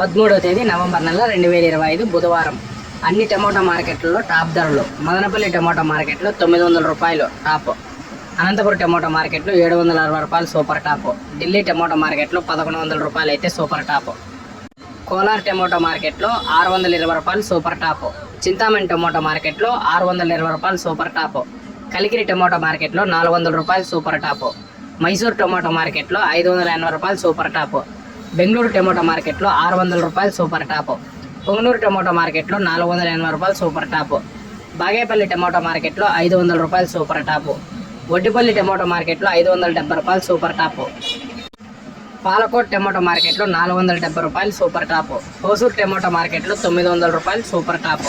13వ తేదీ నవంబర్ నెల 2025 బుధవారం. అన్ని టమోటా మార్కెట్లలో టాప్ ధరలు. మదనపల్లి టమోటా మార్కెట్లో 900 రూపాయలు టాప్. అనంతపురం టమోటా మార్కెట్లో 760 రూపాయలు సూపర్ టాప్. ఢిల్లీ టమోటా మార్కెట్లో 1100 రూపాయలు అయితే సూపర్ టాప్. కోలార్ టమోటా మార్కెట్లో 620 రూపాయలు సూపర్ టాప్. చింతామణి టమోటా మార్కెట్లో 620 రూపాయలు సూపర్ టాప్. కలికిరి టమోటా మార్కెట్లో 400 రూపాయలు సూపర్ టాప్. మైసూర్ టమోటా మార్కెట్లో 580 రూపాయలు సూపర్ టాప్. బెంగళూరు టమోటా మార్కెట్లో 600 రూపాయలు సూపర్ టాప్. పొంగనూరు టమోటా మార్కెట్లో 480 రూపాయలు సూపర్ టాప్. బాగేపల్లి టమోటా మార్కెట్లో 500 రూపాయలు సూపర్ టాప్. వడ్డిపల్లి టమోటా మార్కెట్లో 570 రూపాయలు సూపర్ టాప్. పాలకోట్ టమోటా మార్కెట్లో 470 రూపాయలు సూపర్ టాప్. హోసూరు టమోటా మార్కెట్లో 900 రూపాయలు సూపర్ టాప్.